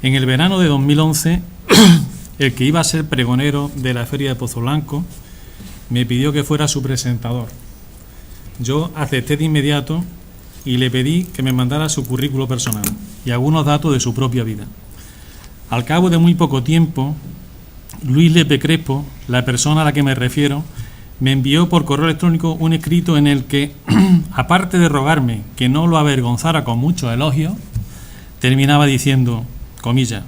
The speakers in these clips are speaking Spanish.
En el verano de 2011, el que iba a ser pregonero de la Feria de Pozo Blanco me pidió que fuera su presentador. Yo acepté de inmediato y le pedí que me mandara su currículo personal y algunos datos de su propia vida. Al cabo de muy poco tiempo, Luis Lepe Crespo, la persona a la que me refiero, me envió por correo electrónico un escrito en el que, aparte de rogarme que no lo avergonzara con muchos elogios, terminaba diciendo, comillas,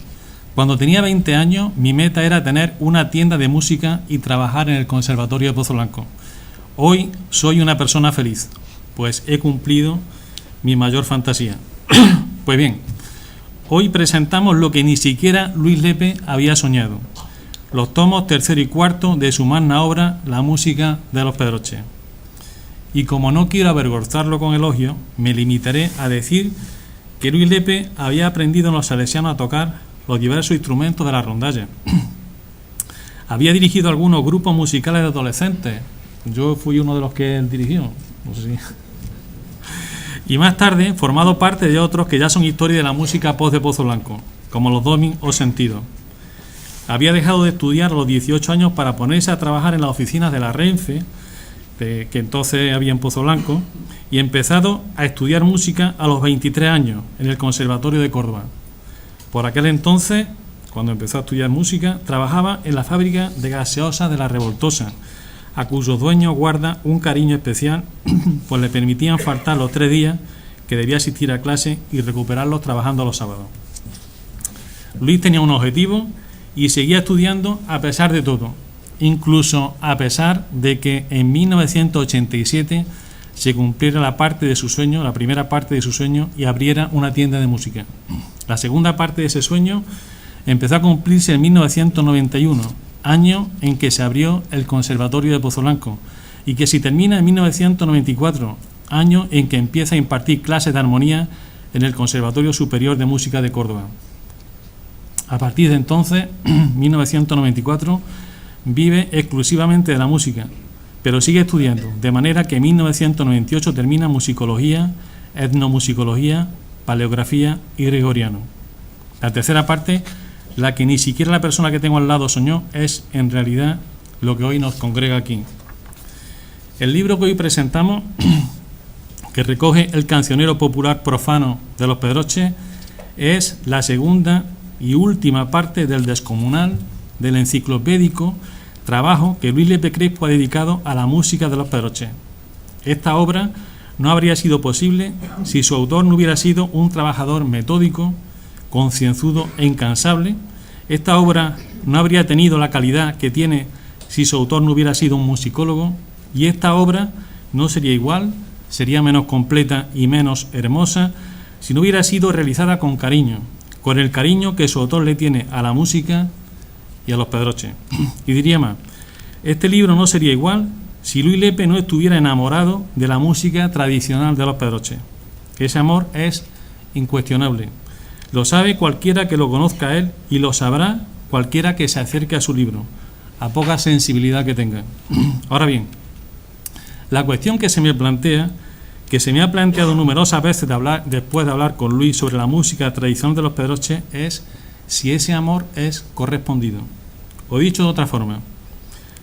cuando tenía 20 años mi meta era tener una tienda de música y trabajar en el Conservatorio de Pozo Blanco. Hoy soy una persona feliz, pues he cumplido mi mayor fantasía. Pues bien, hoy presentamos lo que ni siquiera Luis Lepe había soñado, los tomos tercero y cuarto de su magna obra La música de los Pedroches. Y como no quiero avergonzarlo con elogios, me limitaré a decir que Luis Lepe había aprendido en los salesianos a tocar los diversos instrumentos de la rondalla. Había dirigido algunos grupos musicales de adolescentes. Yo fui uno de los que él dirigió. No sé si... Y más tarde formado parte de otros que ya son historia de la música post de Pozo Blanco, como los Domin o Sentido. Había dejado de estudiar a los 18 años para ponerse a trabajar en las oficinas de la Renfe, que entonces había en Pozo Blanco, y empezado a estudiar música a los 23 años en el Conservatorio de Córdoba. Por aquel entonces, cuando empezó a estudiar música, trabajaba en la fábrica de gaseosas de La Revoltosa, a cuyos dueños guarda un cariño especial, pues le permitían faltar los 3 días que debía asistir a clase y recuperarlos trabajando los sábados. Luis tenía un objetivo y seguía estudiando a pesar de todo, incluso a pesar de que en 1987 se cumpliera la parte de su sueño, la primera parte de su sueño, y abriera una tienda de música. La segunda parte de ese sueño empezó a cumplirse en 1991, año en que se abrió el Conservatorio de Pozo Blanco, y que si termina en 1994, año en que empieza a impartir clases de armonía en el Conservatorio Superior de Música de Córdoba. A partir de entonces, 1994, vive exclusivamente de la música, pero sigue estudiando, de manera que en 1998 termina musicología, etnomusicología, paleografía y gregoriano. La tercera parte, la que ni siquiera la persona que tengo al lado soñó, es en realidad lo que hoy nos congrega aquí. El libro que hoy presentamos, que recoge el cancionero popular profano de los Pedroches, es la segunda y última parte del descomunal, del enciclopédico trabajo que Luis Lepe Crespo ha dedicado a la música de los Pedroches. Esta obra no habría sido posible si su autor no hubiera sido un trabajador metódico, concienzudo e incansable. Esta obra no habría tenido la calidad que tiene si su autor no hubiera sido un musicólogo, y esta obra no sería igual, sería menos completa y menos hermosa si no hubiera sido realizada con cariño, con el cariño que su autor le tiene a la música y a los Pedroches. Y diría más, este libro no sería igual si Luis Lepe no estuviera enamorado de la música tradicional de los Pedroches. Ese amor es incuestionable. Lo sabe cualquiera que lo conozca a él, y lo sabrá cualquiera que se acerque a su libro, a poca sensibilidad que tenga. Ahora bien, la cuestión que se me plantea, que se me ha planteado numerosas veces después de hablar con Luis sobre la música tradicional de los Pedroches, es si ese amor es correspondido. O dicho de otra forma,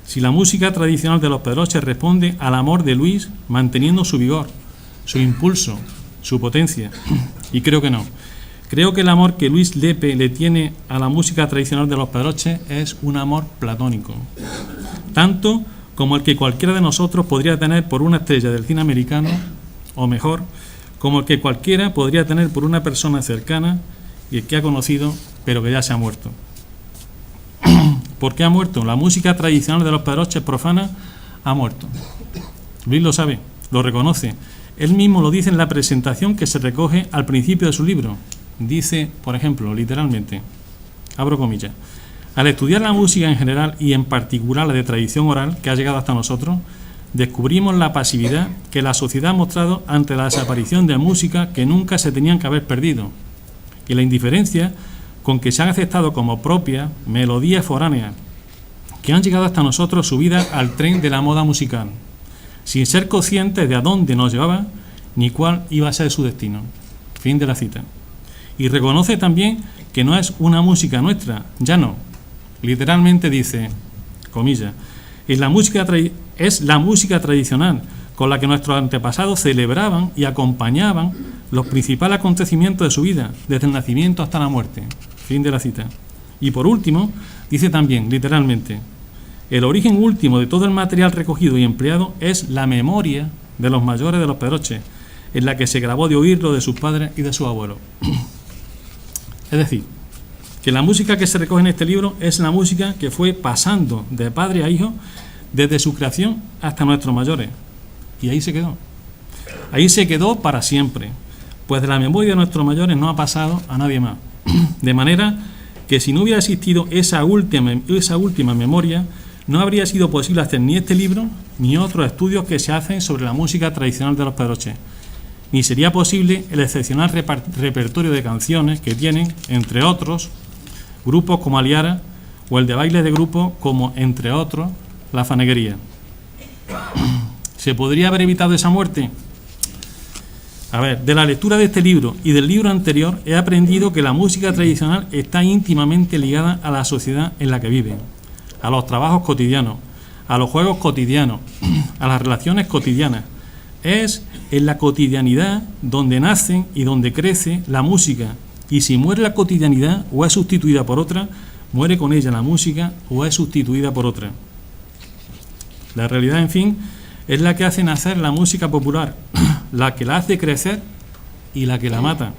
si la música tradicional de los Pedroches responde al amor de Luis manteniendo su vigor, su impulso, su potencia. Y creo que no. Creo que el amor que Luis Lepe le tiene a la música tradicional de los Pedroches es un amor platónico, tanto como el que cualquiera de nosotros podría tener por una estrella del cine americano, o mejor, como el que cualquiera podría tener por una persona cercana y el que ha conocido, pero que ya se ha muerto. ¿Por qué ha muerto? La música tradicional de los Pedroches profana ha muerto. Luis lo sabe, lo reconoce. Él mismo lo dice en la presentación que se recoge al principio de su libro. Dice, por ejemplo, literalmente, abro comillas, al estudiar la música en general y en particular la de tradición oral que ha llegado hasta nosotros, descubrimos la pasividad que la sociedad ha mostrado ante la desaparición de música que nunca se tenían que haber perdido, y la indiferencia con que se han aceptado como propias melodías foráneas que han llegado hasta nosotros subidas al tren de la moda musical, sin ser conscientes de a dónde nos llevaba ni cuál iba a ser su destino. Fin de la cita. Y reconoce también que no es una música nuestra, ya no. Literalmente dice, comillas, es la música tradicional con la que nuestros antepasados celebraban y acompañaban los principales acontecimientos de su vida, desde el nacimiento hasta la muerte. Fin de la cita. Y por último, dice también, literalmente, el origen último de todo el material recogido y empleado es la memoria de los mayores de los Pedroches, en la que se grabó de oírlo de sus padres y de sus abuelos. Es decir, que la música que se recoge en este libro es la música que fue pasando de padre a hijo desde su creación hasta nuestros mayores. Y ahí se quedó. Ahí se quedó para siempre, pues de la memoria de nuestros mayores no ha pasado a nadie más. De manera que si no hubiera existido esa última memoria, no habría sido posible hacer ni este libro ni otros estudios que se hacen sobre la música tradicional de los Pedroches. Ni sería posible el excepcional repertorio de canciones que tienen, entre otros, grupos como Aliara o el de baile de grupo como, entre otros, La Faneguería. ¿Se podría haber evitado esa muerte? A ver, de la lectura de este libro y del libro anterior he aprendido que la música tradicional está íntimamente ligada a la sociedad en la que vive, a los trabajos cotidianos, a los juegos cotidianos, a las relaciones cotidianas. Es en la cotidianidad donde nace y donde crece la música, y si muere la cotidianidad o es sustituida por otra, muere con ella la música o es sustituida por otra. La realidad, en fin, es la que hace nacer la música popular, la que la hace crecer y la que la mata.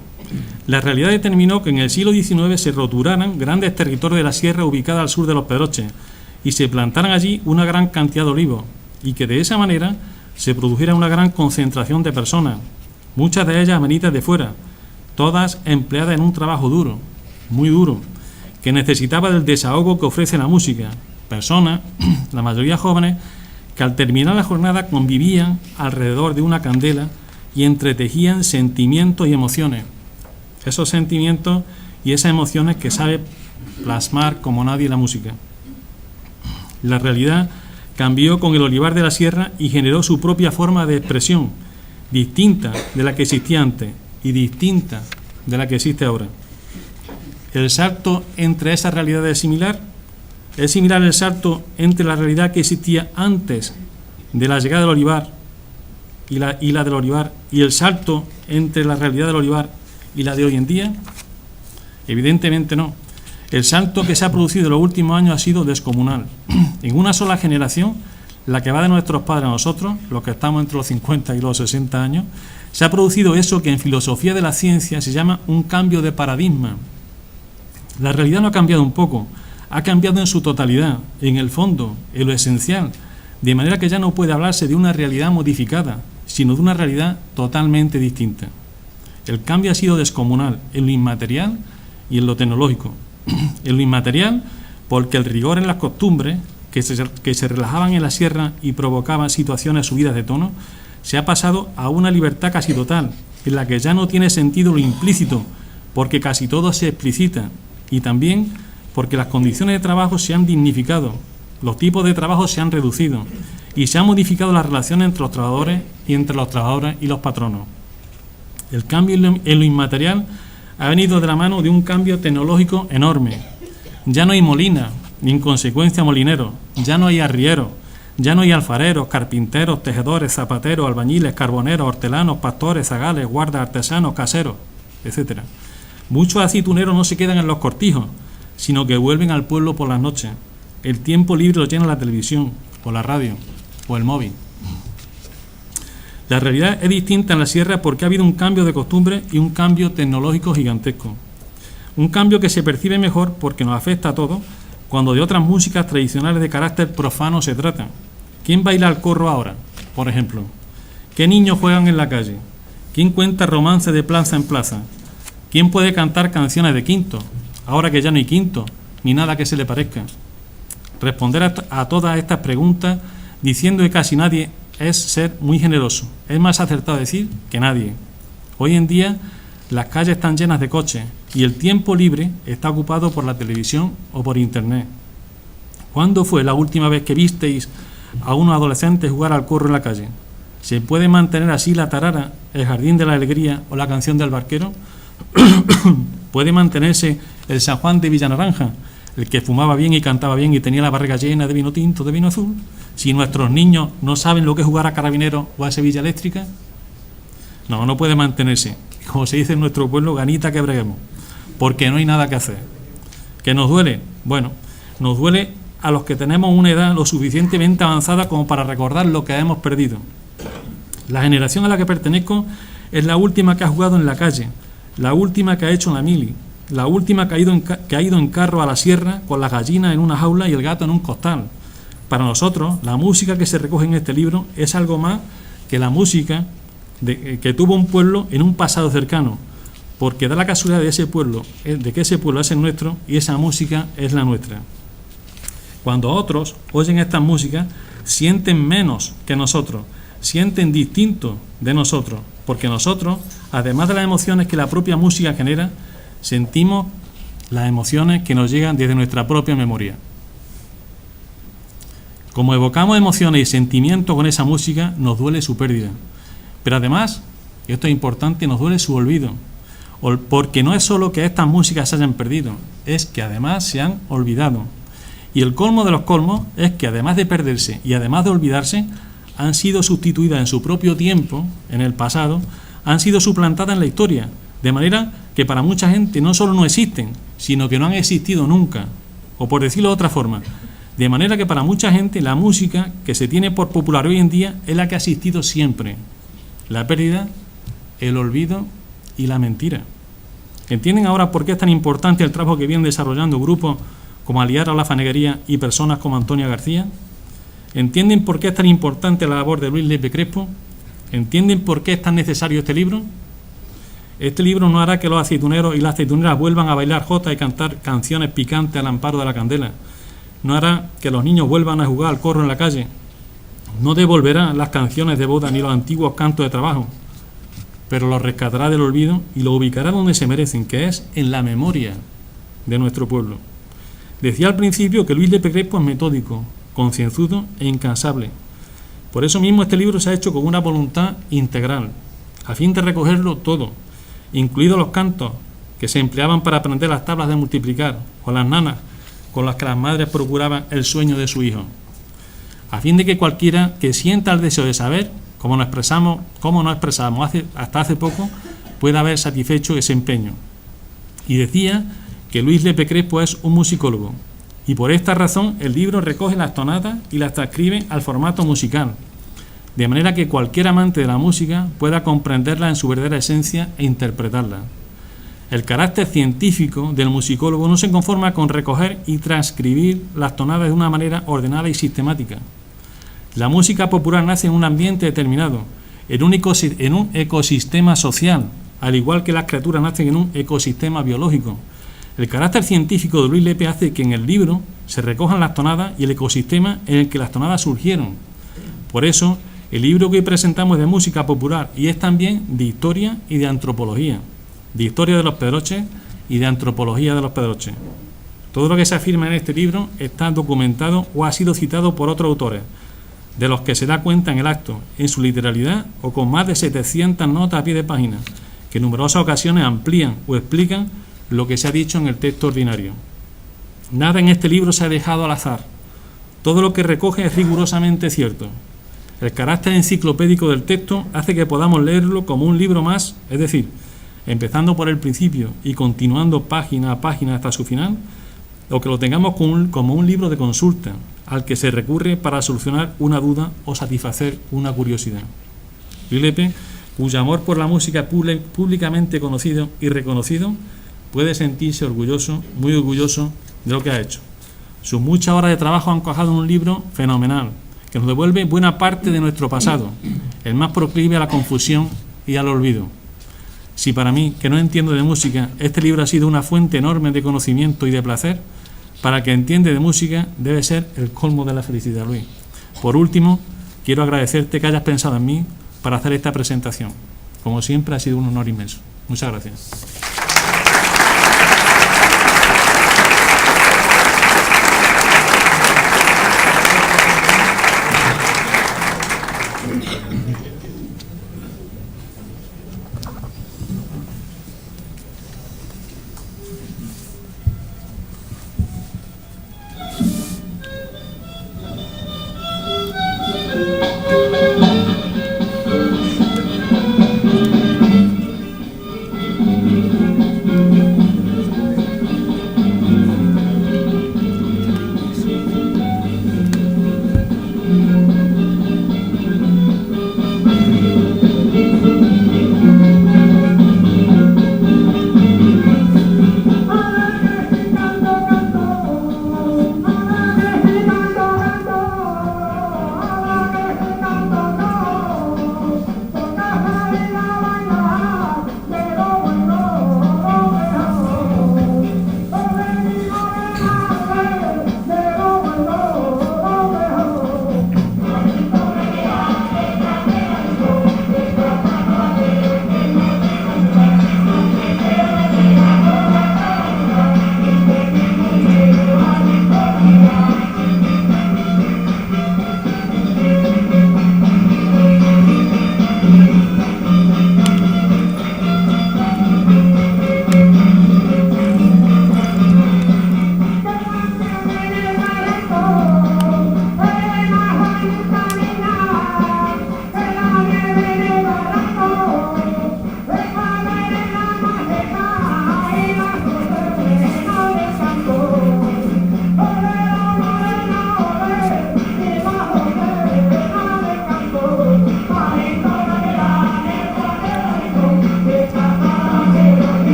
La realidad determinó que en el siglo XIX se roturaran grandes territorios de la sierra ubicada al sur de los Pedroches y se plantaran allí una gran cantidad de olivos, y que de esa manera se produjera una gran concentración de personas, muchas de ellas venidas de fuera, todas empleadas en un trabajo duro, muy duro, que necesitaba del desahogo que ofrece la música. Personas, la mayoría jóvenes, que al terminar la jornada convivían alrededor de una candela y entretejían sentimientos y emociones. Esos sentimientos y esas emociones que sabe plasmar como nadie la música. La realidad cambió con el olivar de la sierra y generó su propia forma de expresión, distinta de la que existía antes y distinta de la que existe ahora. El salto entre esas realidades es similar. ¿Es similar el salto entre la realidad que existía antes de la llegada del olivar y la del olivar, y el salto entre la realidad del olivar y la de hoy en día? Evidentemente no. El salto que se ha producido en los últimos años ha sido descomunal. En una sola generación, la que va de nuestros padres a nosotros, los que estamos entre los 50 y los 60 años, se ha producido eso que en filosofía de la ciencia se llama un cambio de paradigma. La realidad no ha cambiado un poco, ha cambiado en su totalidad, en el fondo, en lo esencial, de manera que ya no puede hablarse de una realidad modificada, sino de una realidad totalmente distinta. El cambio ha sido descomunal en lo inmaterial y en lo tecnológico. En lo inmaterial, porque el rigor en las costumbres, que se relajaban en la sierra y provocaban situaciones subidas de tono, se ha pasado a una libertad casi total, en la que ya no tiene sentido lo implícito, porque casi todo se explicita, y también porque las condiciones de trabajo se han dignificado, los tipos de trabajo se han reducido y se han modificado las relaciones entre los trabajadores y entre los trabajadores y los patronos. El cambio en lo inmaterial ha venido de la mano de un cambio tecnológico enorme. Ya no hay molinas, ni en consecuencia molineros, ya no hay arrieros, ya no hay alfareros, carpinteros, tejedores, zapateros, albañiles, carboneros, hortelanos, pastores, zagales, guardas, artesanos, caseros, etc. Muchos aceituneros no se quedan en los cortijos, sino que vuelven al pueblo por las noches. El tiempo libre lo llena la televisión, o la radio, o el móvil. La realidad es distinta en la sierra porque ha habido un cambio de costumbre y un cambio tecnológico gigantesco. Un cambio que se percibe mejor porque nos afecta a todos cuando de otras músicas tradicionales de carácter profano se trata. ¿Quién baila el corro ahora, por ejemplo? ¿Qué niños juegan en la calle? ¿Quién cuenta romances de plaza en plaza? ¿Quién puede cantar canciones de quinto, ahora que ya no hay quinto, ni nada que se le parezca? Responder a todas estas preguntas diciendo que casi nadie es ser muy generoso. Es más acertado decir que nadie. Hoy en día las calles están llenas de coches y el tiempo libre está ocupado por la televisión o por internet. ¿Cuándo fue la última vez que visteis a unos adolescentes jugar al corro en la calle? ¿Se puede mantener así la tarara, el jardín de la alegría o la canción del barquero? ¿Puede mantenerse el San Juan de Villanaranja, el que fumaba bien y cantaba bien y tenía la barriga llena de vino tinto, de vino azul, si nuestros niños no saben lo que es jugar a Carabineros o a Sevilla Eléctrica? No, no puede mantenerse. Como se dice en nuestro pueblo, ganita que breguemos, porque no hay nada que hacer. ¿Que nos duele? Bueno, nos duele a los que tenemos una edad lo suficientemente avanzada como para recordar lo que hemos perdido. La generación a la que pertenezco es la última que ha jugado en la calle, la última que ha hecho la mili, la última que ha ido en carro a la sierra con las gallinas en una jaula y el gato en un costal. Para nosotros, la música que se recoge en este libro es algo más que la música que tuvo un pueblo en un pasado cercano, porque da la casualidad de que ese pueblo es el nuestro y esa música es la nuestra. Cuando otros oyen estas músicas, sienten menos que nosotros, sienten distinto de nosotros, porque nosotros, además de las emociones que la propia música genera, sentimos las emociones que nos llegan desde nuestra propia memoria. Como evocamos emociones y sentimientos con esa música, nos duele su pérdida. Pero además, y esto es importante, nos duele su olvido, porque no es solo que estas músicas se hayan perdido, es que además se han olvidado. Y el colmo de los colmos es que además de perderse y además de olvidarse, han sido sustituidas en su propio tiempo, en el pasado, han sido suplantadas en la historia, de manera que para mucha gente no solo no existen, sino que no han existido nunca. O por decirlo de otra forma, de manera que para mucha gente la música que se tiene por popular hoy en día es la que ha existido siempre. La pérdida, el olvido y la mentira. ¿Entienden ahora por qué es tan importante el trabajo que vienen desarrollando grupos como Aliar a la Faneguería y personas como Antonia García? ¿Entienden por qué es tan importante la labor de Luis Lepe Crespo? ¿Entienden por qué es tan necesario este libro? Este libro no hará que los aceituneros y las aceituneras vuelvan a bailar jota y cantar canciones picantes al amparo de la candela. No hará que los niños vuelvan a jugar al corro en la calle. No devolverá las canciones de boda ni los antiguos cantos de trabajo, pero los rescatará del olvido y los ubicará donde se merecen, que es en la memoria de nuestro pueblo. Decía al principio que Luis Lepe Crespo es metódico, concienzudo e incansable. Por eso mismo este libro se ha hecho con una voluntad integral, a fin de recogerlo todo, incluidos los cantos que se empleaban para aprender las tablas de multiplicar, o las nanas con las que las madres procuraban el sueño de su hijo, a fin de que cualquiera que sienta el deseo de saber, como nos expresamos hasta hace poco, pueda haber satisfecho ese empeño. Y decía que Luis Lepe Crespo es un musicólogo, y por esta razón el libro recoge las tonadas y las transcribe al formato musical, de manera que cualquier amante de la música pueda comprenderla en su verdadera esencia e interpretarla. El carácter científico del musicólogo no se conforma con recoger y transcribir las tonadas de una manera ordenada y sistemática. La música popular nace en un ambiente determinado, en un ecosistema social, al igual que las criaturas nacen en un ecosistema biológico. El carácter científico de Luis Lepe hace que en el libro se recojan las tonadas y el ecosistema en el que las tonadas surgieron. Por eso, el libro que hoy presentamos es de música popular y es también de historia y de antropología, de historia de los pedroches y de antropología de los pedroches. Todo lo que se afirma en este libro está documentado o ha sido citado por otros autores, de los que se da cuenta en el acto, en su literalidad o con más de 700 notas a pie de página, que en numerosas ocasiones amplían o explican lo que se ha dicho en el texto ordinario. Nada en este libro se ha dejado al azar. Todo lo que recoge es rigurosamente cierto. El carácter enciclopédico del texto hace que podamos leerlo como un libro más, es decir, empezando por el principio y continuando página a página hasta su final, o que lo tengamos como un libro de consulta, al que se recurre para solucionar una duda o satisfacer una curiosidad. Luis Lepe, cuyo amor por la música públicamente conocido y reconocido, puede sentirse orgulloso, muy orgulloso de lo que ha hecho. Sus muchas horas de trabajo han cuajado en un libro fenomenal, que nos devuelve buena parte de nuestro pasado, el más proclive a la confusión y al olvido. Si para mí, que no entiendo de música, este libro ha sido una fuente enorme de conocimiento y de placer, para el que entiende de música debe ser el colmo de la felicidad, Luis. Por último, quiero agradecerte que hayas pensado en mí para hacer esta presentación. Como siempre, ha sido un honor inmenso. Muchas gracias.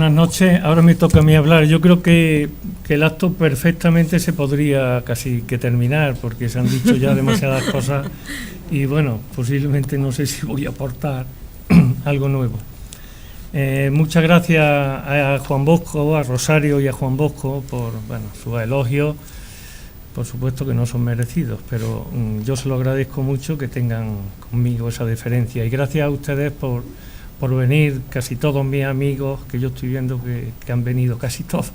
Buenas noches. Ahora me toca a mí hablar. Yo creo que el acto perfectamente se podría casi que terminar, porque se han dicho ya demasiadas cosas y bueno, posiblemente no sé si voy a aportar algo nuevo. Muchas gracias a Juan Bosco, a Rosario y a Juan Bosco por sus elogios. Por supuesto que no son merecidos, pero yo se lo agradezco mucho que tengan conmigo esa deferencia. Y gracias a ustedes por venir, casi todos mis amigos, que yo estoy viendo que han venido, casi todos.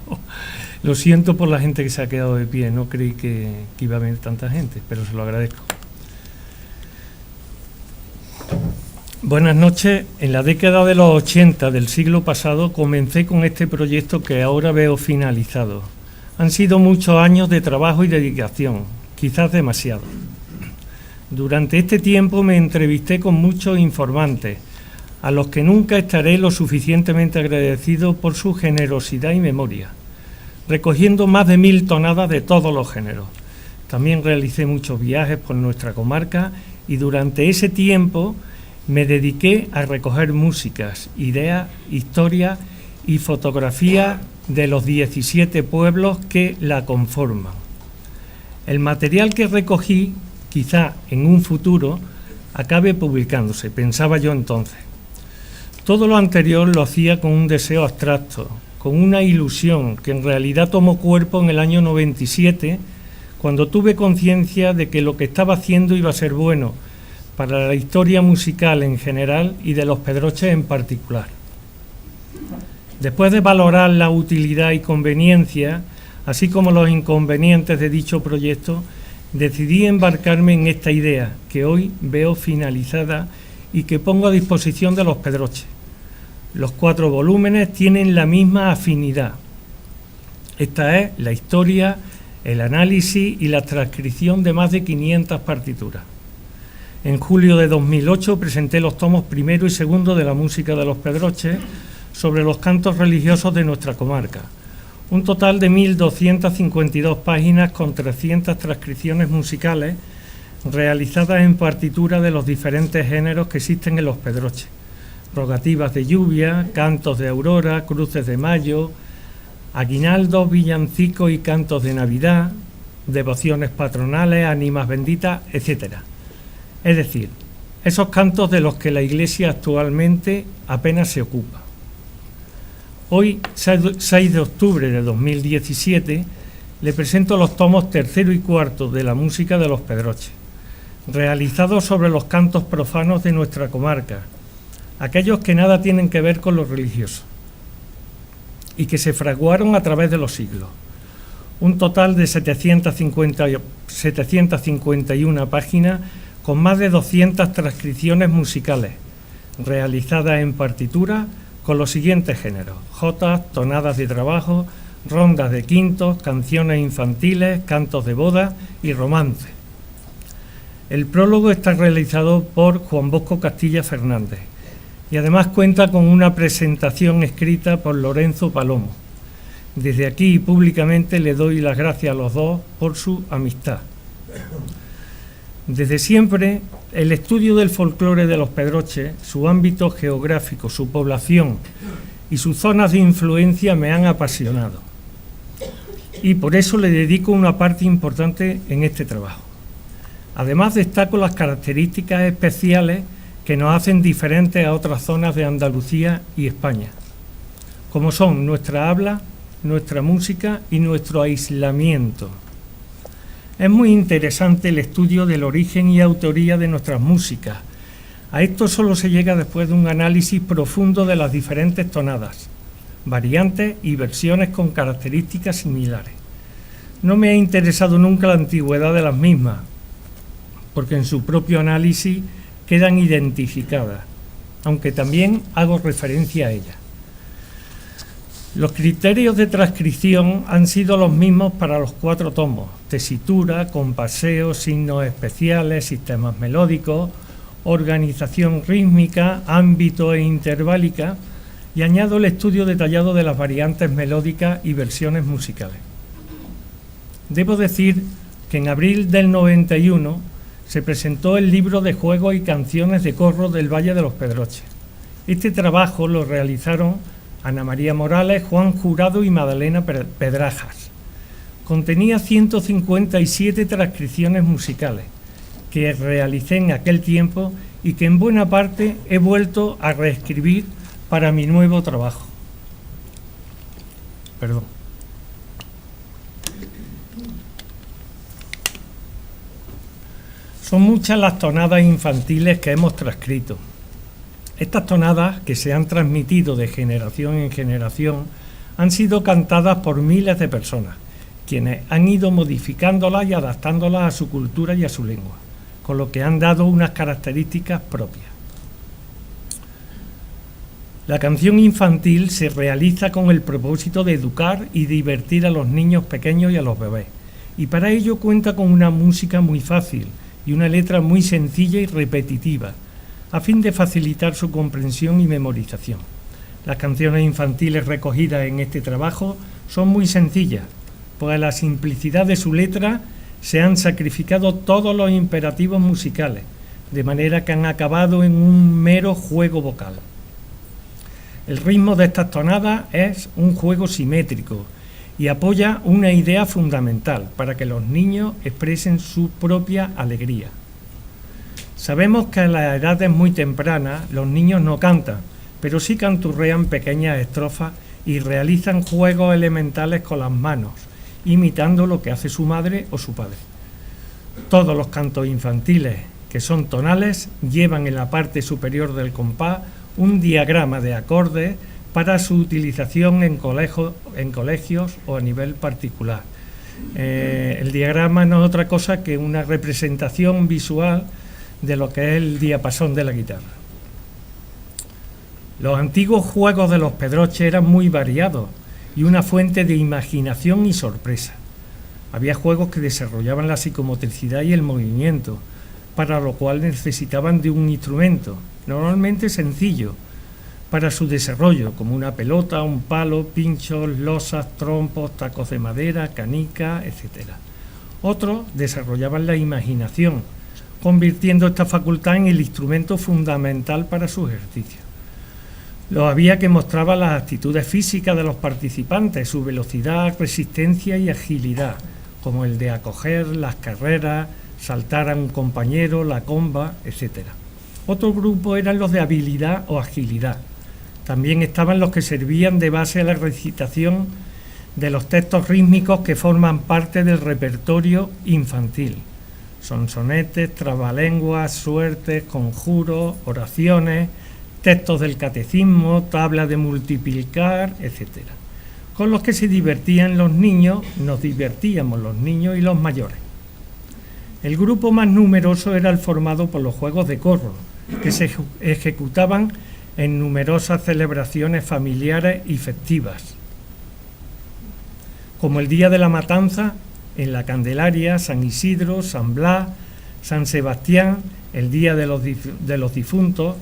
Lo siento por la gente que se ha quedado de pie, no creí que iba a venir tanta gente, pero se lo agradezco. Buenas noches. En la década de los 80 del siglo pasado comencé con este proyecto que ahora veo finalizado. Han sido muchos años de trabajo y dedicación, quizás demasiado. Durante este tiempo me entrevisté con muchos informantes, a los que nunca estaré lo suficientemente agradecido por su generosidad y memoria, recogiendo más de 1000 tonadas de todos los géneros. También realicé muchos viajes por nuestra comarca y durante ese tiempo me dediqué a recoger músicas, ideas, historias y fotografías de los 17 pueblos que la conforman. El material que recogí, quizá en un futuro, acabe publicándose, pensaba yo entonces. Todo lo anterior lo hacía con un deseo abstracto, con una ilusión que en realidad tomó cuerpo en el año 97, cuando tuve conciencia de que lo que estaba haciendo iba a ser bueno para la historia musical en general y de los Pedroches en particular. Después de valorar la utilidad y conveniencia, así como los inconvenientes de dicho proyecto, decidí embarcarme en esta idea que hoy veo finalizada y que pongo a disposición de los Pedroches. Los 4 volúmenes tienen la misma afinidad. Esta es la historia, el análisis y la transcripción de más de 500 partituras. En julio de 2008 presenté los tomos primero y segundo de la música de los Pedroches sobre los cantos religiosos de nuestra comarca. Un total de 1252 páginas con 300 transcripciones musicales realizadas en partitura de los diferentes géneros que existen en los Pedroches. Rogativas de lluvia, cantos de aurora, cruces de mayo, aguinaldos, villancicos y cantos de Navidad, devociones patronales, ánimas benditas, etc. Es decir, esos cantos de los que la Iglesia actualmente apenas se ocupa. Hoy, 6 de octubre de 2017, le presento los tomos tercero y cuarto de la música de los Pedroches, realizados sobre los cantos profanos de nuestra comarca, aquellos que nada tienen que ver con lo religioso, y que se fraguaron a través de los siglos. Un total de 751 páginas con más de 200 transcripciones musicales, realizadas en partitura con los siguientes géneros: jotas, tonadas de trabajo, rondas de quintos, canciones infantiles, cantos de boda y romance. El prólogo está realizado por Juan Bosco Castilla Fernández y además cuenta con una presentación escrita por Lorenzo Palomo. Desde aquí públicamente le doy las gracias a los dos por su amistad. Desde siempre, el estudio del folclore de los Pedroches, su ámbito geográfico, su población y sus zonas de influencia me han apasionado. Y por eso le dedico una parte importante en este trabajo. Además, destaco las características especiales que nos hacen diferentes a otras zonas de Andalucía y España, como son nuestra habla, nuestra música y nuestro aislamiento. Es muy interesante el estudio del origen y autoría de nuestras músicas. A esto solo se llega después de un análisis profundo de las diferentes tonadas, variantes y versiones con características similares. No me ha interesado nunca la antigüedad de las mismas, porque en su propio análisis quedan identificadas, aunque también hago referencia a ellas. Los criterios de transcripción han sido los mismos para los 4 tomos: tesitura, compaseo, signos especiales, sistemas melódicos, organización rítmica, ámbito e interválica, y añado el estudio detallado de las variantes melódicas y versiones musicales. Debo decir que en abril del 91 se presentó el libro de juegos y canciones de corro del Valle de los Pedroches. Este trabajo lo realizaron Ana María Morales, Juan Jurado y Madalena Pedrajas. Contenía 157 transcripciones musicales que realicé en aquel tiempo y que en buena parte he vuelto a reescribir para mi nuevo trabajo. Perdón. Son muchas las tonadas infantiles que hemos transcrito. Estas tonadas, que se han transmitido de generación en generación, han sido cantadas por miles de personas, quienes han ido modificándolas y adaptándolas a su cultura y a su lengua, con lo que han dado unas características propias. La canción infantil se realiza con el propósito de educar y divertir a los niños pequeños y a los bebés, y para ello cuenta con una música muy fácil y una letra muy sencilla y repetitiva, a fin de facilitar su comprensión y memorización. Las canciones infantiles recogidas en este trabajo son muy sencillas, pues a la simplicidad de su letra se han sacrificado todos los imperativos musicales, de manera que han acabado en un mero juego vocal. El ritmo de estas tonadas es un juego simétrico y apoya una idea fundamental para que los niños expresen su propia alegría. Sabemos que a las edades muy tempranas los niños no cantan, pero sí canturrean pequeñas estrofas y realizan juegos elementales con las manos, imitando lo que hace su madre o su padre. Todos los cantos infantiles, que son tonales, llevan en la parte superior del compás un diagrama de acordes para su utilización en colegios o a nivel particular. El diagrama no es otra cosa que una representación visual de lo que es el diapasón de la guitarra. Los antiguos juegos de los pedroches eran muy variados y una fuente de imaginación y sorpresa. Había juegos que desarrollaban la psicomotricidad y el movimiento, para lo cual necesitaban de un instrumento, normalmente sencillo, para su desarrollo, como una pelota, un palo, pinchos, losas, trompos, tacos de madera, canicas, etc. Otros desarrollaban la imaginación, convirtiendo esta facultad en el instrumento fundamental para su ejercicio. Los había que mostraban las actitudes físicas de los participantes, su velocidad, resistencia y agilidad, como el de acoger las carreras, saltar a un compañero, la comba, etc. Otro grupo eran los de habilidad o agilidad. También estaban los que servían de base a la recitación de los textos rítmicos que forman parte del repertorio infantil. Sonsonetes, trabalenguas, suertes, conjuros, oraciones, textos del catecismo, tablas de multiplicar, etc. Con los que se divertían los niños, nos divertíamos los niños y los mayores. El grupo más numeroso era el formado por los juegos de corro, que se ejecutaban en numerosas celebraciones familiares y festivas, como el Día de la Matanza, en la Candelaria, San Isidro, San Blas, San Sebastián, el Día de los Difuntos.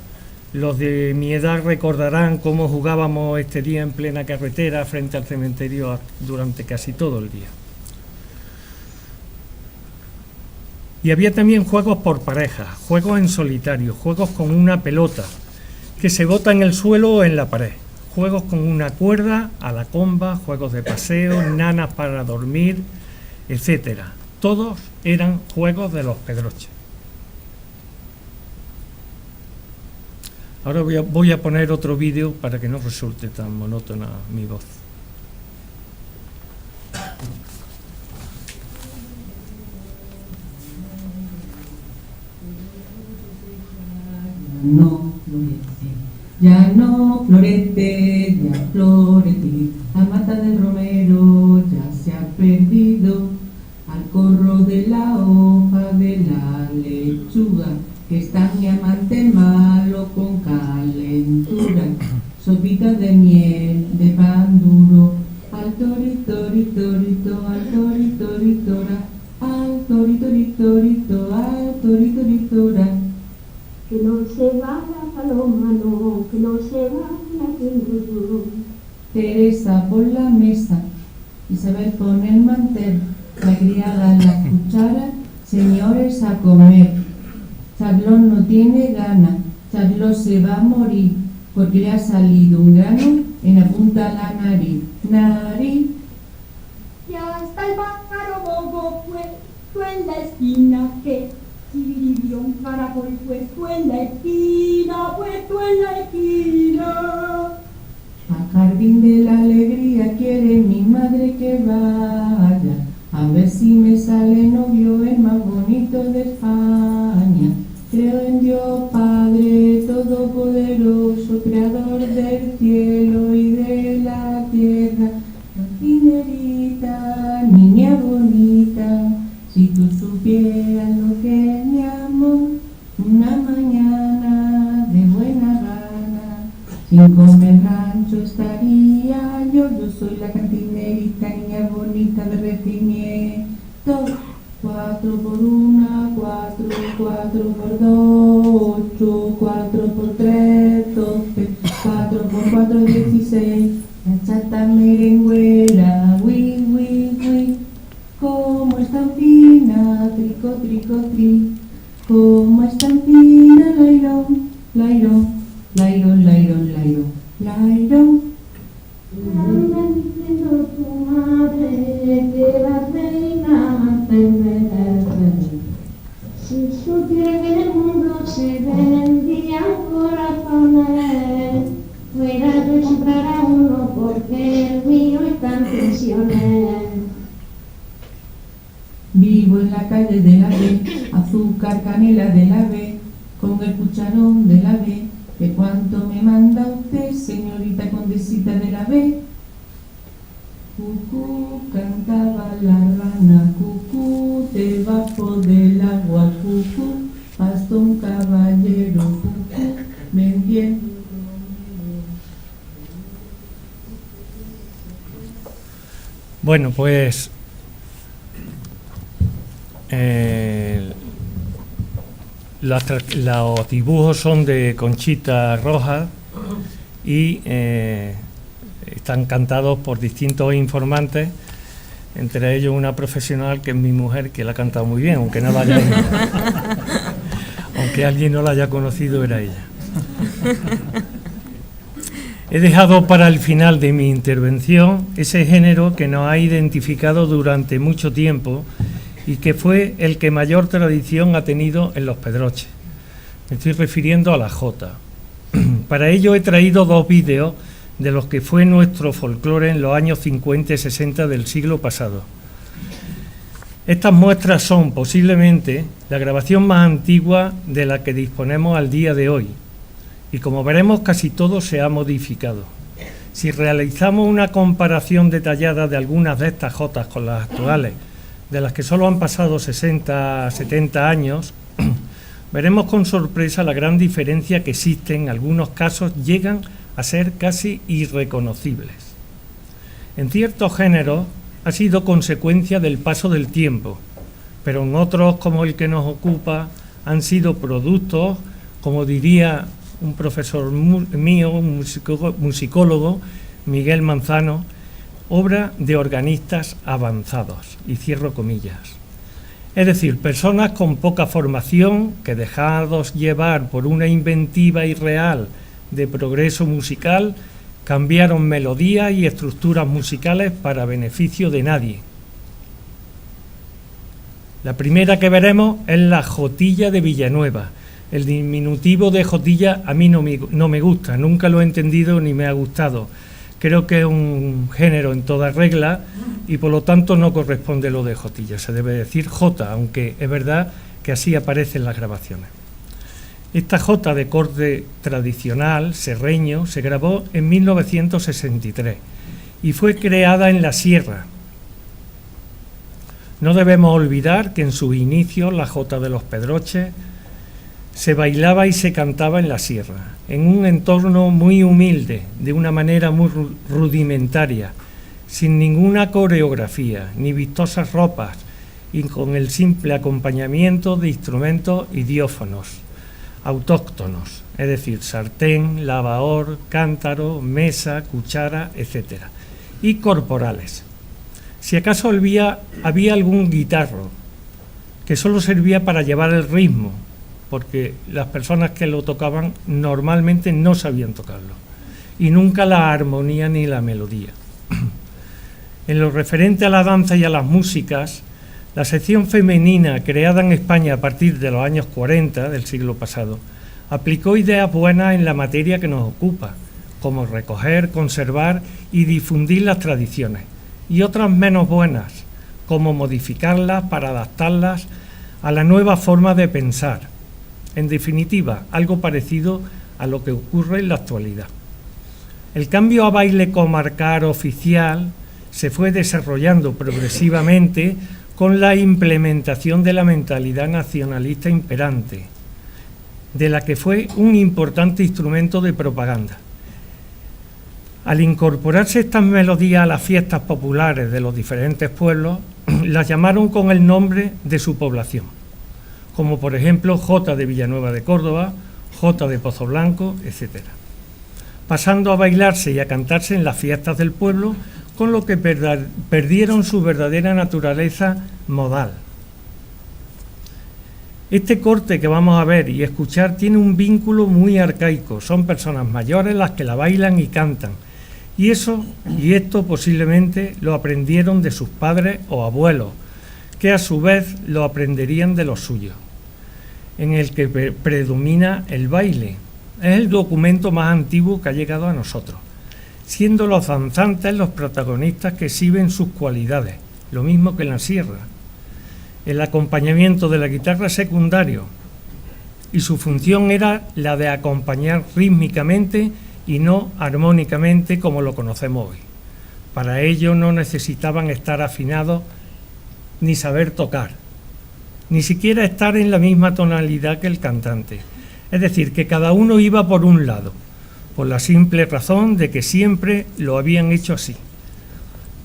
Los de mi edad recordarán cómo jugábamos este día en plena carretera frente al cementerio durante casi todo el día. Y había también juegos por parejas, juegos en solitario, juegos con una pelota que se bota en el suelo o en la pared, juegos con una cuerda, a la comba, juegos de paseo, nanas para dormir, etc. Todos eran juegos de los pedroches. Ahora voy a poner otro vídeo para que no resulte tan monótona mi voz. No florece, ya no florece, ya florece, la mata del romero ya se ha perdido, al corro de la hoja de la lechuga, que está mi amante malo con calentura, sopita de miel, de pan duro, al torito, torito, al torito, tora, al torito, torito, al torito, tora. Que no se va la paloma, no, que no se va la yo. Teresa por la mesa, Isabel con el mantel, la criada en la cuchara, señores a comer. Charlón no tiene gana, Charlón se va a morir, porque le ha salido un grano en la punta la nariz, nariz. Ya está el pájaro bobo puesto en la esquina, que chiriribió un caracol puesto en la esquina, puesto en la esquina. Al jardín de la alegría quiere mi madre que vaya, a ver si me sale novio el más bonito de España. Creo en Dios Padre Todopoderoso, Creador del cielo y de la tierra. Cantinerita, niña bonita, si tú supieras lo que es mi amor, una mañana de buena gana, sin comer rancho estaría yo soy la cantinerita, niña bonita de regimiento. 4 por 1, 4, 4 por 2, 8, 4 por 3, 12, 4 por 4, 16. La chata merengüera, wi, como es tan fina, trico, trico, tri. Como es tan fina, lairón, lairón, lairón, lairón, lairón, lairón. Anda diciendo tu madre que la reina te merece. Si supiera que en el mundo se vendían corazones, fuera de comprar a uno porque el mío está en pensiones. Vivo en la calle de la B, azúcar, canela de la B, con el cucharón de la B. ¿De cuánto me manda usted, señorita condesita de la B? Cucú, cantaba la rana, cucú, debajo del agua, cucú, pasó un caballero, cucú, vendiendo. Bueno, pues los dibujos son de Conchita Rojas y están cantados por distintos informantes, entre ellos una profesional que es mi mujer, que la ha cantado muy bien, aunque no la haya aunque alguien no la haya conocido, era ella. He dejado para el final de mi intervención ese género que nos ha identificado durante mucho tiempo y que fue el que mayor tradición ha tenido en los Pedroches. Me estoy refiriendo a la jota. Para ello he traído 2 vídeos de los que fue nuestro folclore en los años 50 y 60 del siglo pasado. Estas muestras son posiblemente la grabación más antigua de la que disponemos al día de hoy, y como veremos casi todo se ha modificado. Si realizamos una comparación detallada de algunas de estas jotas con las actuales, de las que solo han pasado 60, 70 años, veremos con sorpresa la gran diferencia que existe. En algunos casos llegan a ser casi irreconocibles. En ciertos géneros ha sido consecuencia del paso del tiempo, pero en otros, como el que nos ocupa, han sido productos, como diría un profesor mío, un musicólogo, Miguel Manzano, obra de organistas avanzados, y cierro comillas. Es decir, personas con poca formación que, dejados llevar por una inventiva irreal de progreso musical, cambiaron melodías y estructuras musicales para beneficio de nadie. La primera que veremos es la jotilla de Villanueva. El diminutivo de jotilla a mí no me gusta, nunca lo he entendido ni me ha gustado. Creo que es un género en toda regla y por lo tanto no corresponde lo de jotilla, se debe decir jota, aunque es verdad que así aparece en las grabaciones. Esta jota de corte tradicional, serreño, se grabó en 1963 y fue creada en la sierra. No debemos olvidar que en sus inicios la jota de los Pedroches se bailaba y se cantaba en la sierra, en un entorno muy humilde, de una manera muy rudimentaria, sin ninguna coreografía, ni vistosas ropas, y con el simple acompañamiento de instrumentos idiófonos, autóctonos, es decir, sartén, lavador, cántaro, mesa, cuchara, etc., y corporales. Si acaso había algún guitarro, que solo servía para llevar el ritmo, porque las personas que lo tocaban normalmente no sabían tocarlo. y nunca la armonía ni la melodía. En lo referente a la danza y a las músicas, la sección femenina creada en España a partir de los años 40 del siglo pasado aplicó ideas buenas en la materia que nos ocupa, como recoger, conservar y difundir las tradiciones, y otras menos buenas, como modificarlas para adaptarlas a la nueva forma de pensar. En definitiva, algo parecido a lo que ocurre en la actualidad. El cambio a baile comarcal oficial se fue desarrollando progresivamente con la implementación de la mentalidad nacionalista imperante, de la que fue un importante instrumento de propaganda. Al incorporarse estas melodías a las fiestas populares de los diferentes pueblos, las llamaron con el nombre de su población, como por ejemplo Jota de Villanueva de Córdoba, Jota de Pozoblanco, etc., pasando a bailarse y a cantarse en las fiestas del pueblo, con lo que perdieron su verdadera naturaleza modal. Este corte que vamos a ver y escuchar tiene un vínculo muy arcaico, son personas mayores las que la bailan y cantan, y esto posiblemente lo aprendieron de sus padres o abuelos, que a su vez lo aprenderían de los suyos, en el que predomina el baile. Es el documento más antiguo que ha llegado a nosotros, siendo los danzantes los protagonistas que exhiben sus cualidades, lo mismo que en la sierra. El acompañamiento de la guitarra es secundario y su función era la de acompañar rítmicamente y no armónicamente como lo conocemos hoy. Para ello no necesitaban estar afinados ni saber tocar, ni siquiera estar en la misma tonalidad que el cantante. Es decir, que cada uno iba por un lado, por la simple razón de que siempre lo habían hecho así.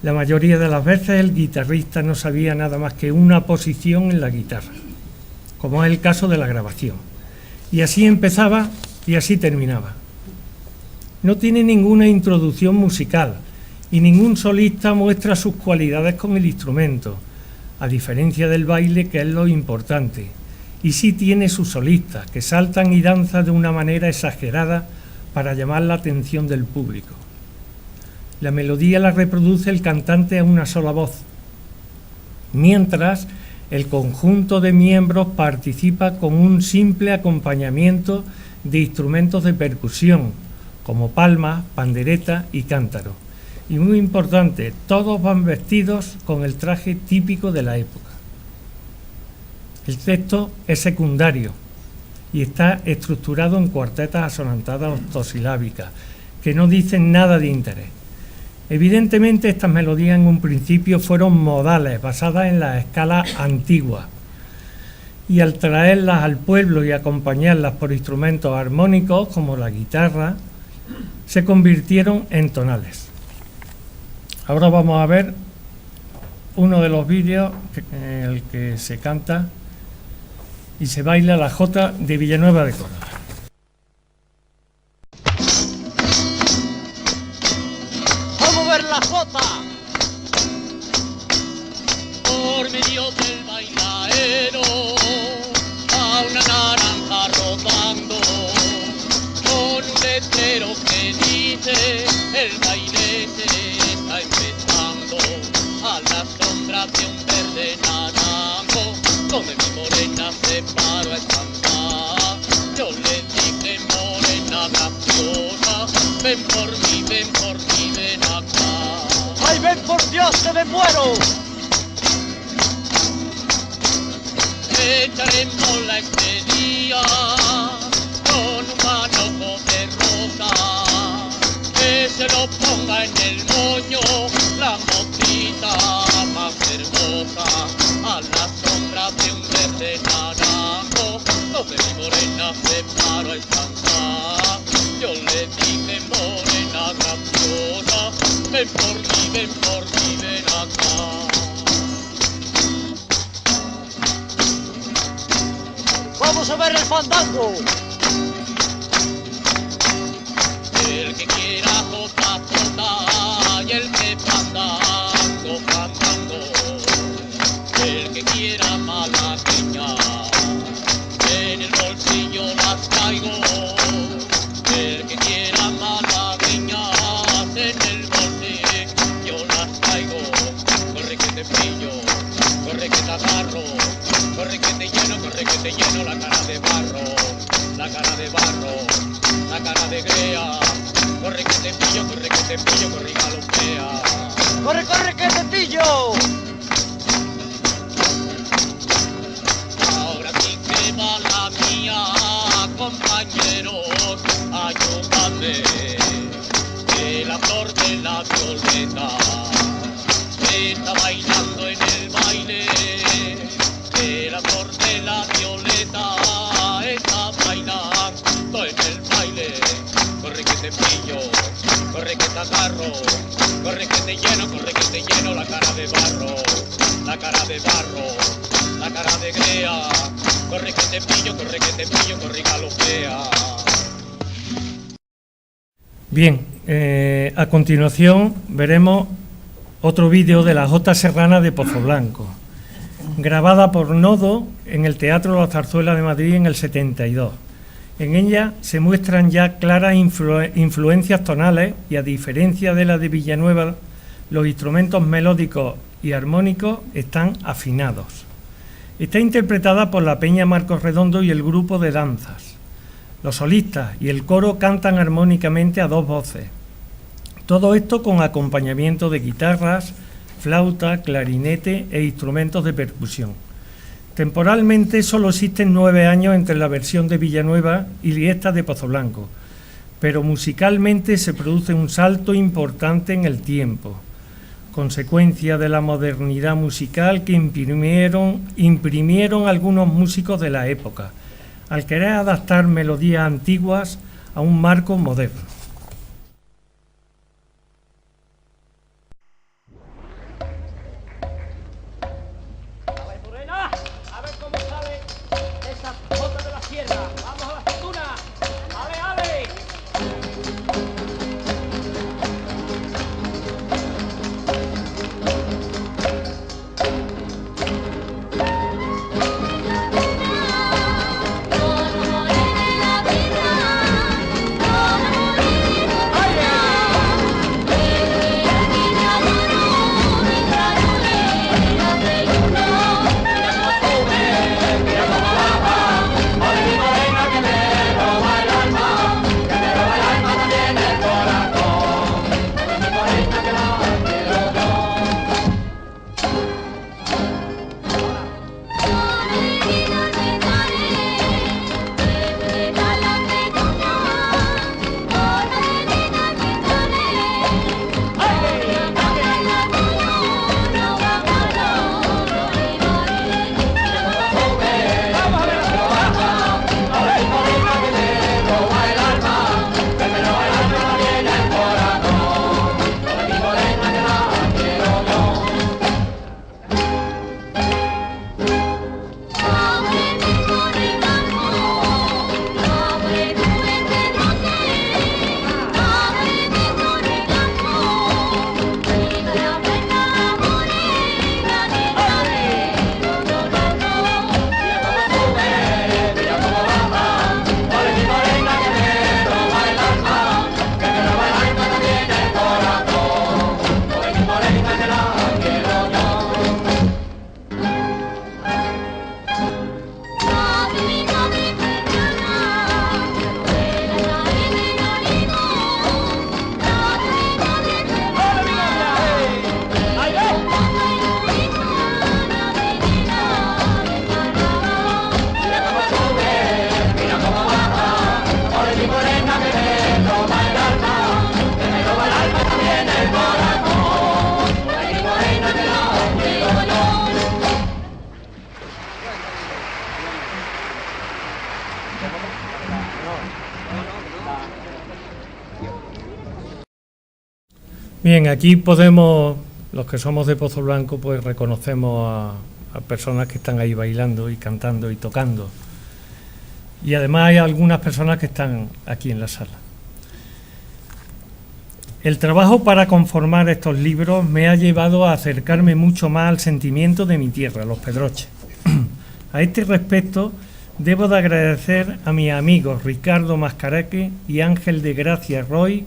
La mayoría de las veces el guitarrista no sabía nada más que una posición en la guitarra, como es el caso de la grabación. Y así empezaba y así terminaba. No tiene ninguna introducción musical y ningún solista muestra sus cualidades con el instrumento, a diferencia del baile, que es lo importante. Y sí tiene sus solistas, que saltan y danzan de una manera exagerada para llamar la atención del público. La melodía la reproduce el cantante a una sola voz, mientras el conjunto de miembros participa con un simple acompañamiento de instrumentos de percusión, como palmas, pandereta y cántaro. Y muy importante, todos van vestidos con el traje típico de la época. El texto es secundario y está estructurado en cuartetas asonantadas octosilábicas, que no dicen nada de interés. Evidentemente, estas melodías en un principio fueron modales, basadas en las escalas antiguas, y al traerlas al pueblo y acompañarlas por instrumentos armónicos como la guitarra, se convirtieron en tonales. Ahora vamos a ver uno de los vídeos en el que se canta y se baila la Jota de Villanueva de Córdoba. Vamos a ver la Jota por medio del bailadero, a una naranja rodando con un letrero que dice: el baile se está empezando, a la sombra de un verde naranjo, donde mi morena se paró a escampar. Yo le dije: morena graciosa, ven por mí, ven acá. ¡Ay, ven por Dios, que me muero! Echaremos la este día con un manojo de rosa, que se lo ponga en el moño la mocita más hermosa, a la sombra de un verde naranjo, donde mi morena se paró a descansar. Yo le dije: morena graciosa, ven por mí, ven acá. Vamos a ver el fandango. El que quiera jota, jota, y el que fandango, fandango. El que quiera malagueña, en el bolsillo las traigo. El que quiera malagueña, te pillo, corre que te agarro, corre que te lleno la cara de barro, la cara de barro, la cara de grea, corre que te pillo, corre y galopea. ¡Corre, corre, que te pillo! Ahora sí que va la mía, compañeros, ayúdame, que la flor de la violeta está bailando en el baile, que la flor de la violeta está bailando en el baile. Corre que te pillo, corre que te agarro, corre que te lleno la cara de barro, la cara de barro, la cara de grea. Corre que te pillo, corre y galopea. Bien, a continuación veremos otro vídeo de la Jota Serrana de Pozoblanco, grabada por Nodo en el Teatro La Zarzuela de Madrid en el 72. En ella se muestran ya claras influencias tonales y, a diferencia de la de Villanueva, los instrumentos melódicos y armónicos están afinados. Está interpretada por la Peña Marcos Redondo y el grupo de danzas. Los solistas y el coro cantan armónicamente a dos voces. Todo esto con acompañamiento de guitarras, flauta, clarinete e instrumentos de percusión. Temporalmente solo existen 9 años entre la versión de Villanueva y esta de Pozoblanco, pero musicalmente se produce un salto importante en el tiempo, consecuencia de la modernidad musical que imprimieron algunos músicos de la época, al querer adaptar melodías antiguas a un marco moderno. Bien, aquí podemos, los que somos de Pozoblanco, pues reconocemos a personas que están ahí bailando y cantando y tocando. Y además hay algunas personas que están aquí en la sala. El trabajo para conformar estos libros me ha llevado a acercarme mucho más al sentimiento de mi tierra, los Pedroches. A este respecto, debo de agradecer a mis amigos Ricardo Mascaraque y Ángel de Gracia Roy,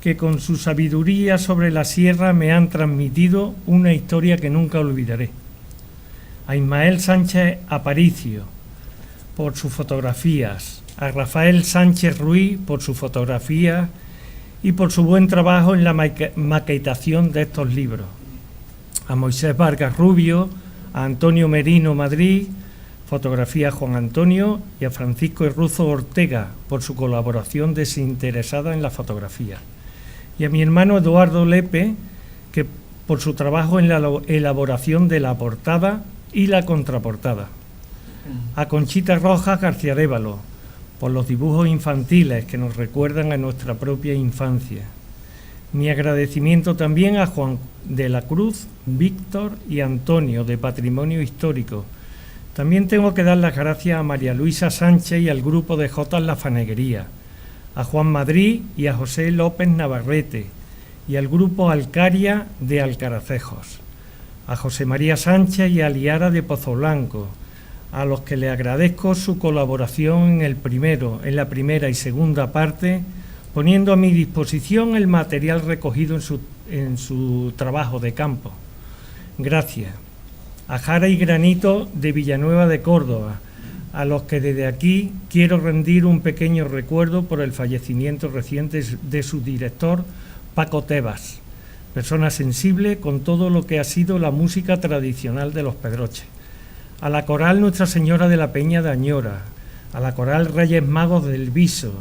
que con su sabiduría sobre la sierra me han transmitido una historia que nunca olvidaré. A Ismael Sánchez Aparicio por sus fotografías, a Rafael Sánchez Ruiz por sus fotografías y por su buen trabajo en la maquetación de estos libros, a Moisés Vargas Rubio, a Antonio Merino Madrid, fotografía Juan Antonio, y a Francisco Herruzo Ortega por su colaboración desinteresada en la fotografía, y a mi hermano Eduardo Lepe, que por su trabajo en la elaboración de la portada y la contraportada, a Conchita Rojas García Arévalo por los dibujos infantiles que nos recuerdan a nuestra propia infancia. Mi agradecimiento también a Juan de la Cruz, Víctor y Antonio de Patrimonio Histórico. También tengo que dar las gracias a María Luisa Sánchez y al grupo de Jotas La Faneguería, a Juan Madrid y a José López Navarrete y al grupo Alcaria de Alcaracejos, a José María Sánchez y a Liara de Pozoblanco, a los que le agradezco su colaboración en la primera y segunda parte, poniendo a mi disposición el material recogido en su trabajo de campo. Gracias. A Jara y Granito de Villanueva de Córdoba, a los que desde aquí quiero rendir un pequeño recuerdo por el fallecimiento reciente de su director, Paco Tebas, persona sensible con todo lo que ha sido la música tradicional de los Pedroches. A la coral Nuestra Señora de la Peña de Añora, a la coral Reyes Magos del Viso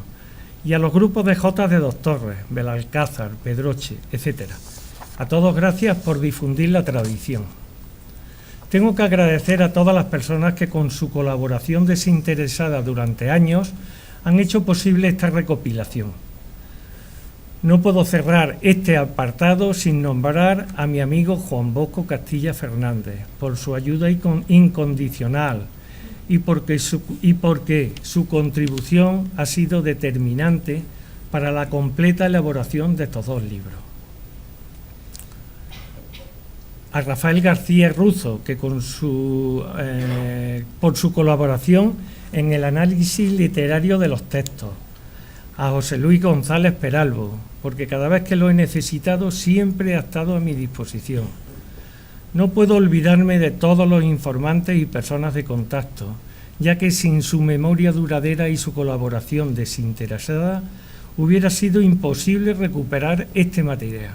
y a los grupos de jotas de Dos Torres, Belalcázar, Pedroche, etc. A todos gracias por difundir la tradición. Tengo que agradecer a todas las personas que con su colaboración desinteresada durante años han hecho posible esta recopilación. No puedo cerrar este apartado sin nombrar a mi amigo Juan Bosco Castilla Fernández por su ayuda incondicional y porque su contribución ha sido determinante para la completa elaboración de estos dos libros. A Rafael García Ruzo, que por su colaboración en el análisis literario de los textos. A José Luis González Peralbo, porque cada vez que lo he necesitado siempre ha estado a mi disposición. No puedo olvidarme de todos los informantes y personas de contacto, ya que sin su memoria duradera y su colaboración desinteresada hubiera sido imposible recuperar este material.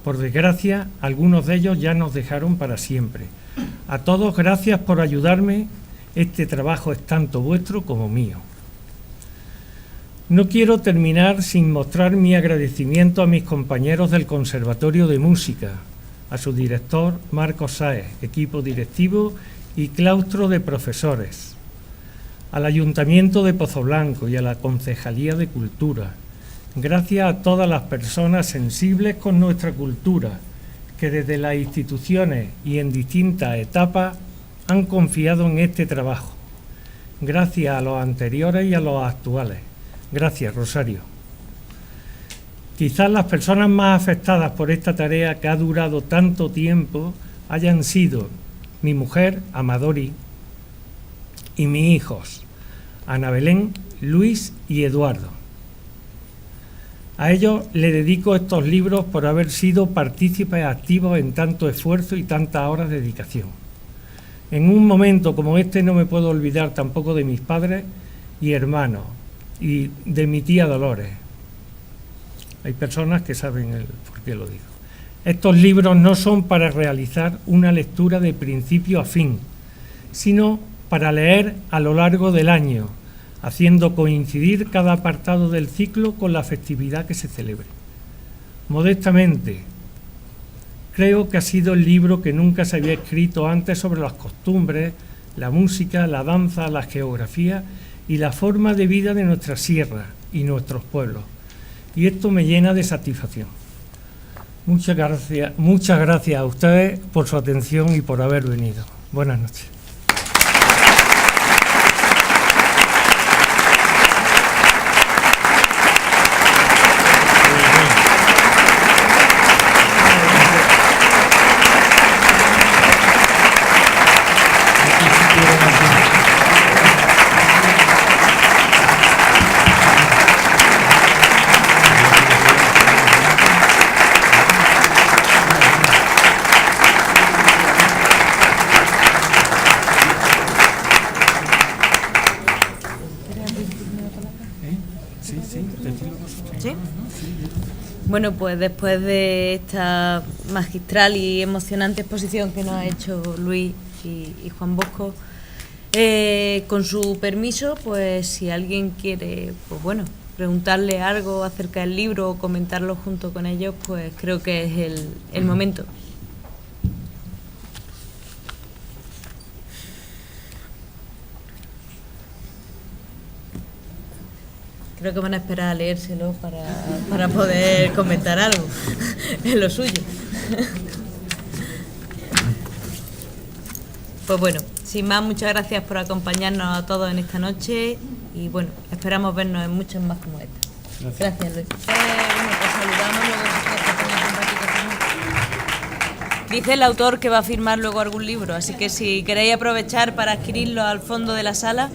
Por desgracia, algunos de ellos ya nos dejaron para siempre. A todos gracias por ayudarme, este trabajo es tanto vuestro como mío. No quiero terminar sin mostrar mi agradecimiento a mis compañeros del Conservatorio de Música, a su director Marcos Sáez, equipo directivo y claustro de profesores, al Ayuntamiento de Pozoblanco y a la Concejalía de Cultura. Gracias a todas las personas sensibles con nuestra cultura, que desde las instituciones y en distintas etapas han confiado en este trabajo. Gracias a los anteriores y a los actuales. Gracias, Rosario. Quizás las personas más afectadas por esta tarea que ha durado tanto tiempo hayan sido mi mujer, Amadori, y mis hijos, Ana Belén, Luis y Eduardo. A ellos le dedico estos libros por haber sido partícipes activos en tanto esfuerzo y tantas horas de dedicación. En un momento como este no me puedo olvidar tampoco de mis padres y hermanos, y de mi tía Dolores. Hay personas que saben por qué lo digo. Estos libros no son para realizar una lectura de principio a fin, sino para leer a lo largo del año, haciendo coincidir cada apartado del ciclo con la festividad que se celebre. Modestamente, creo que ha sido el libro que nunca se había escrito antes sobre las costumbres, la música, la danza, la geografía y la forma de vida de nuestra sierra y nuestros pueblos. Y esto me llena de satisfacción. Muchas gracias a ustedes por su atención y por haber venido. Buenas noches. Bueno, pues después de esta magistral y emocionante exposición que nos ha hecho Luis y Juan Bosco, con su permiso, pues si alguien quiere, pues bueno, preguntarle algo acerca del libro o comentarlo junto con ellos, pues creo que es el momento. Creo que van a esperar a leérselo para poder comentar algo. Es lo suyo. Pues bueno, sin más, muchas gracias por acompañarnos a todos en esta noche y bueno, esperamos vernos en muchas más como esta. Gracias Luis. Bueno, pues saludamos luego. Dice el autor que va a firmar luego algún libro, así que si queréis aprovechar para adquirirlo al fondo de la sala.